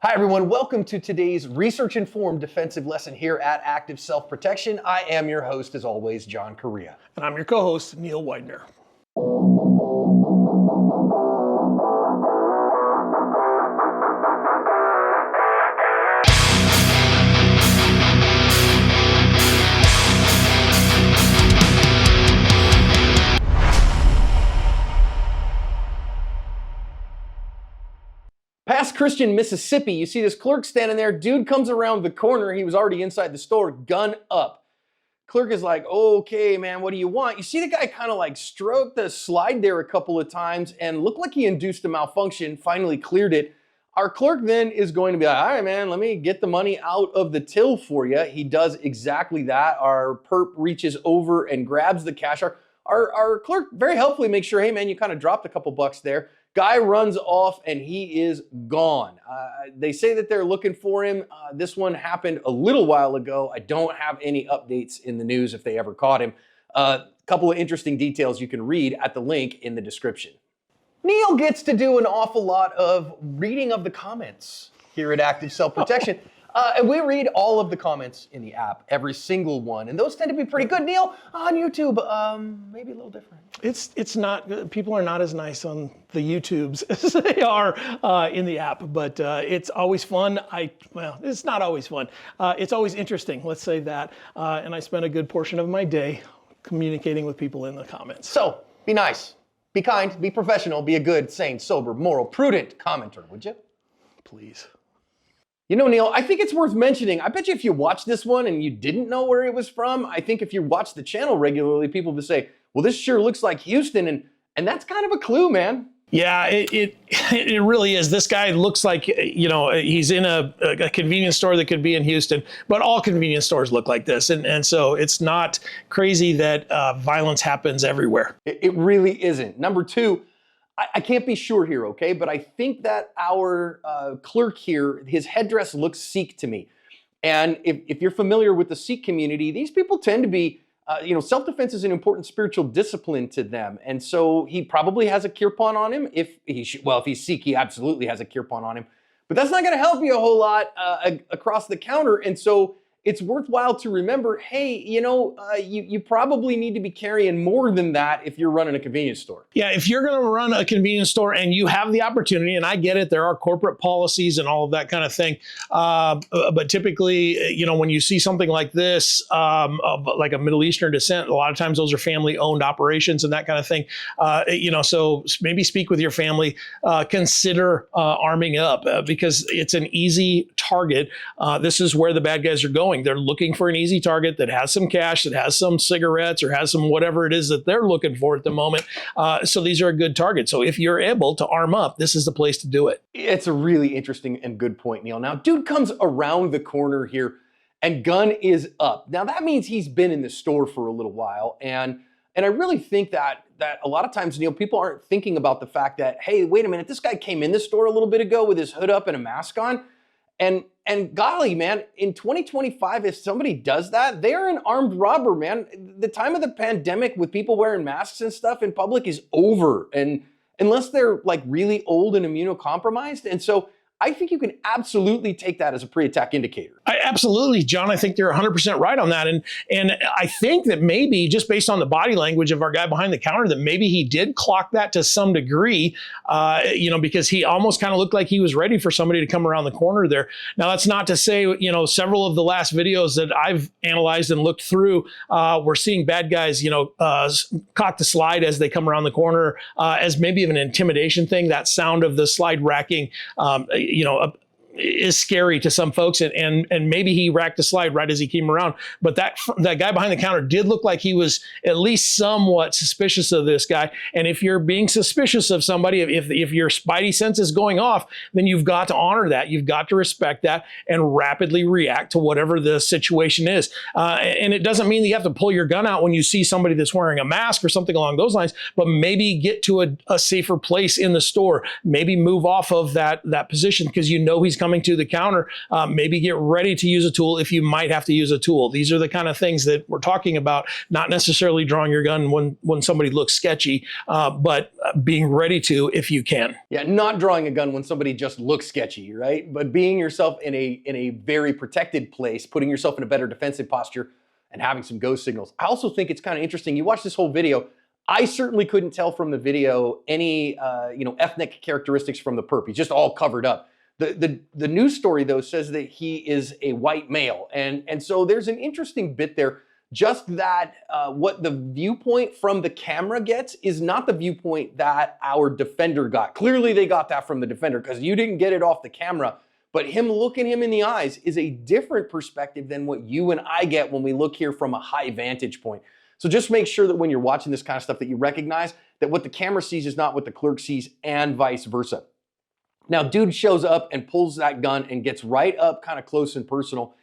Hi everyone, welcome to today's research-informed defensive lesson here at Active Self-Protection. I am your host, as always, John Correa. And I'm your co-host, Neil Widener. Past Christian, Mississippi, you see this clerk standing there. Dude comes around the corner. He was already inside the store, gun up. Clerk is like, okay, man, what do you want? You see the guy kind of like stroked the slide there a couple of times and looked like he induced a malfunction, finally cleared it. Our clerk then is going to be like, all right, man, let me get the money out of the till for you. He does exactly that. Our perp reaches over and grabs the cash. Our clerk very helpfully makes sure, hey, man, you kind of dropped a couple bucks there. Guy runs off and he is gone. They say that they're looking for him. This one happened a little while ago. I don't have any updates in the news if they ever caught him. A couple of interesting details you can read at the link in the description. Neil gets to do an awful lot of reading of the comments here at Active Self-Protection. And we read all of the comments in the app, every single one. And those tend to be pretty good. Neil, on YouTube, maybe a little different. It's not, people are not as nice on the YouTubes as they are in the app, but it's always fun. Well, it's not always fun. It's always interesting, let's say that. And I spend a good portion of my day communicating with people in the comments. So, be nice, be kind, be professional, be a good, sane, sober, moral, prudent commenter, would you? Please. You know, Neil, I think it's worth mentioning. I bet you if you watched this one and you didn't know where it was from, I think if you watch the channel regularly, people would say, well, this sure looks like Houston. And that's kind of a clue, man. Yeah, it really is. This guy looks like, you know, he's in a convenience store that could be in Houston, but all convenience stores look like this. And so it's not crazy that violence happens everywhere. It really isn't. Number two, I can't be sure here, okay? But I think that our clerk here, his headdress looks Sikh to me. And if you're familiar with the Sikh community, these people tend to be, self-defense is an important spiritual discipline to them. And so he probably has a kirpan on him. If he's Sikh, he absolutely has a kirpan on him. But that's not gonna help you a whole lot across the counter. And so it's worthwhile to remember, hey, you probably need to be carrying more than that if you're running a convenience store. Yeah, if you're going to run a convenience store and you have the opportunity, and I get it, there are corporate policies and all of that kind of thing. But typically, when you see something like this, like a Middle Eastern descent, a lot of times those are family-owned operations and that kind of thing. So maybe speak with your family, consider arming up because it's an easy target. This is where the bad guys are going. They're looking for an easy target that has some cash, that has some cigarettes, or has some whatever it is that they're looking for at the moment. So these are a good target. So if you're able to arm up, this is the place to do it. It's a really interesting and good point, Neil. Now, dude comes around the corner here and gun is up. Now, that means he's been in the store for a little while. And I really think that a lot of times, Neil, people aren't thinking about the fact that, hey, wait a minute, this guy came in the store a little bit ago with his hood up and a mask on. And golly, man, in 2025, if somebody does that, they're an armed robber, man. The time of the pandemic with people wearing masks and stuff in public is over. And unless they're like really old and immunocompromised. And so I think you can absolutely take that as a pre-attack indicator. Absolutely, John. I think you're 100% right on that. And I think that maybe just based on the body language of our guy behind the counter, that maybe he did clock that to some degree, because he almost kind of looked like he was ready for somebody to come around the corner there. Now, that's not to say, several of the last videos that I've analyzed and looked through, we're seeing bad guys, cock the slide as they come around the corner as maybe of an intimidation thing. That sound of the slide racking, is scary to some folks, and maybe he racked a slide right as he came around. But that guy behind the counter did look like he was at least somewhat suspicious of this guy. And if you're being suspicious of somebody, if your spidey sense is going off, then you've got to honor that. You've got to respect that and rapidly react to whatever the situation is. And it doesn't mean that you have to pull your gun out when you see somebody that's wearing a mask or something along those lines, but maybe get to a safer place in the store. Maybe move off of that position because he's coming to the counter. Maybe get ready to use a tool if you might have to use a tool. These are the kind of things that we're talking about, not necessarily drawing your gun when somebody looks sketchy, but being ready to if you can. Yeah, not drawing a gun when somebody just looks sketchy, right? But being yourself in a very protected place, putting yourself in a better defensive posture, and having some go signals. I also think it's kind of interesting. You watch this whole video. I certainly couldn't tell from the video any ethnic characteristics from the perp. He's just all covered up. The news story though says that he is a white male, and so there's an interesting bit there. Just that what the viewpoint from the camera gets is not the viewpoint that our defender got. Clearly they got that from the defender because you didn't get it off the camera, but him looking him in the eyes is a different perspective than what you and I get when we look here from a high vantage point. So just make sure that when you're watching this kind of stuff that you recognize that what the camera sees is not what the clerk sees and vice versa. Now, dude shows up and pulls that gun and gets right up kind of close and personal.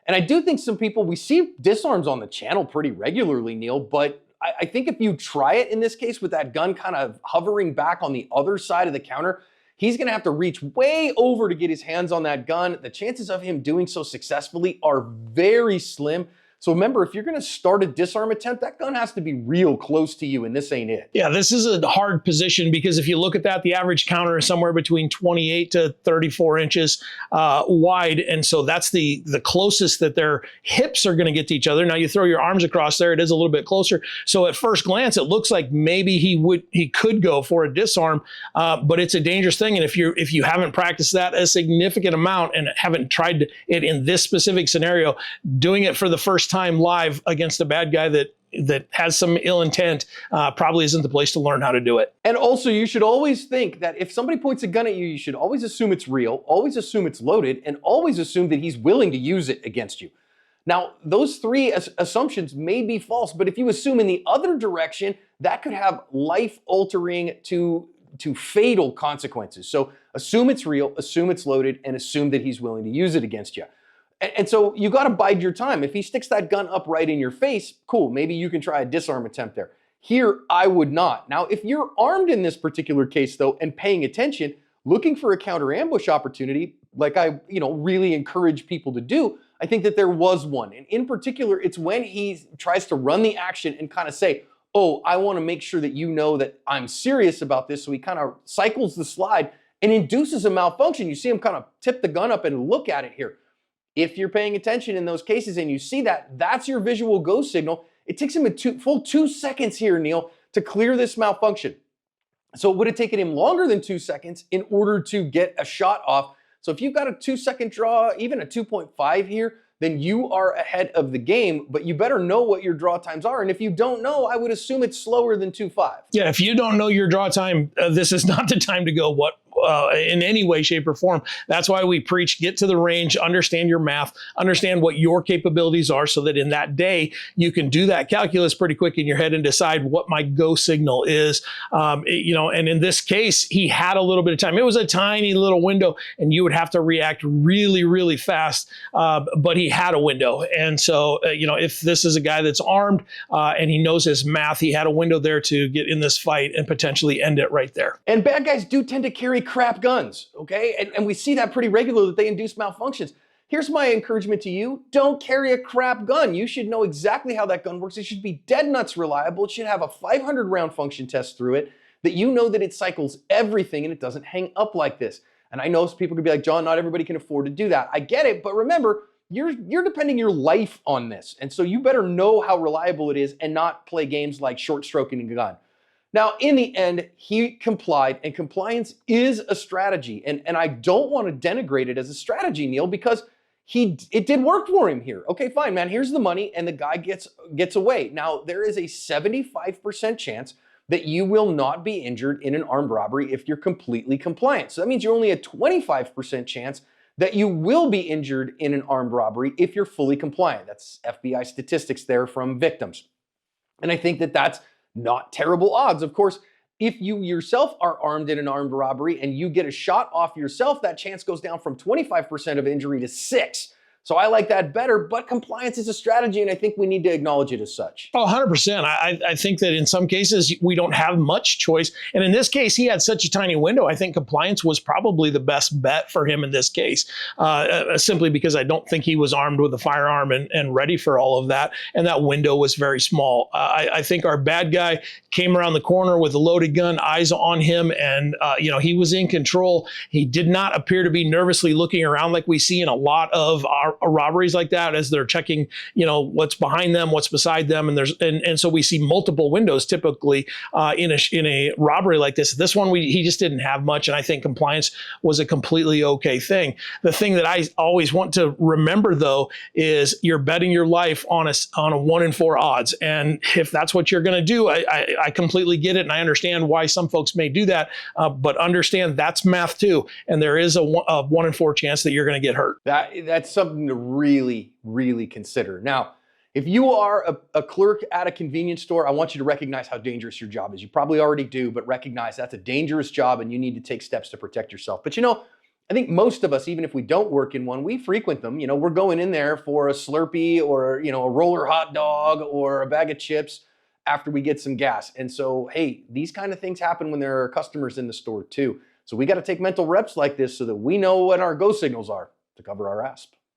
And I do think some people, we see disarms on the channel pretty regularly, Neil, but I think if you try it in this case with that gun kind of hovering back on the other side of the counter, he's gonna have to reach way over to get his hands on that gun. The chances of him doing so successfully are very slim. So remember, if you're gonna start a disarm attempt, that gun has to be real close to you, and this ain't it. Yeah, this is a hard position because if you look at that, the average counter is somewhere between 28 to 34 inches wide. And so that's the closest that their hips are gonna get to each other. Now you throw your arms across there, it is a little bit closer. So at first glance, it looks like maybe he could go for a disarm, but it's a dangerous thing. And if you haven't practiced that a significant amount and haven't tried it in this specific scenario, doing it for the first time live against a bad guy that has some ill intent probably isn't the place to learn how to do it. And also, you should always think that if somebody points a gun at you, you should always assume it's real, always assume it's loaded, and always assume that he's willing to use it against you. Now, those three assumptions may be false, but if you assume in the other direction, that could have life-altering to fatal consequences. So assume it's real, assume it's loaded, and assume that he's willing to use it against you. And so you got to bide your time. If he sticks that gun up right in your face, cool, maybe you can try a disarm attempt there. Here, I would not. Now, if you're armed in this particular case, though, and paying attention, looking for a counter ambush opportunity, like I really encourage people to do, I think that there was one. And in particular, it's when he tries to run the action and kind of say, oh, I want to make sure that you know that I'm serious about this. So he kind of cycles the slide and induces a malfunction. You see him kind of tip the gun up and look at it here. If you're paying attention in those cases and you see that, that's your visual go signal. It takes him a full 2 seconds here, Neil, to clear this malfunction. So it would have taken him longer than 2 seconds in order to get a shot off. So if you've got a 2-second draw, even a 2.5 here, then you are ahead of the game, but you better know what your draw times are. And if you don't know, I would assume it's slower than 2.5. Yeah, if you don't know your draw time, this is not the time to go in any way, shape, or form. That's why we preach, get to the range, understand your math, understand what your capabilities are so that in that day, you can do that calculus pretty quick in your head and decide what my go signal is. And in this case, he had a little bit of time. It was a tiny little window and you would have to react really, really fast. But he had a window. And so, if this is a guy that's armed and he knows his math, he had a window there to get in this fight and potentially end it right there. And bad guys do tend to carry crap guns, okay? And we see that pretty regularly, that they induce malfunctions. Here's my encouragement to you. Don't carry a crap gun. You should know exactly how that gun works. It should be dead nuts reliable. It should have a 500 round function test through it, that you know that it cycles everything and it doesn't hang up like this. And I know some people could be like, John, not everybody can afford to do that. I get it, but remember, you're depending your life on this. And so you better know how reliable it is and not play games like short stroking a gun. Now, in the end, he complied, and compliance is a strategy. And I don't want to denigrate it as a strategy, Neil, because it did work for him here. Okay, fine, man, here's the money, and the guy gets away. Now, there is a 75% chance that you will not be injured in an armed robbery if you're completely compliant. So that means you're only a 25% chance that you will be injured in an armed robbery if you're fully compliant. That's FBI statistics there from victims. And I think that that's not terrible odds. Of course, if you yourself are armed in an armed robbery and you get a shot off yourself, that chance goes down from 25% of injury to 6%. So I like that better, but compliance is a strategy, and I think we need to acknowledge it as such. Oh, 100%. I think that in some cases we don't have much choice. And in this case, he had such a tiny window. I think compliance was probably the best bet for him in this case, simply because I don't think he was armed with a firearm and ready for all of that. And that window was very small. I think our bad guy came around the corner with a loaded gun, eyes on him, and he was in control. He did not appear to be nervously looking around like we see in a lot of our robberies like that, as they're checking, what's behind them, what's beside them, and so we see multiple windows typically in a robbery like this. This one he just didn't have much, and I think compliance was a completely okay thing. The thing that I always want to remember though is you're betting your life on a 1 in 4 odds, and if that's what you're going to do, I completely get it, and I understand why some folks may do that, but understand that's math too, and there is a 1 in 4 chance that you're going to get hurt. That's something to really, really consider. Now, if you are a clerk at a convenience store, I want you to recognize how dangerous your job is. You probably already do, but recognize that's a dangerous job and you need to take steps to protect yourself. But I think most of us, even if we don't work in one, we frequent them. We're going in there for a Slurpee or, a roller hot dog or a bag of chips after we get some gas. And so, hey, these kind of things happen when there are customers in the store too. So we got to take mental reps like this so that we know what our go signals are to cover our asp.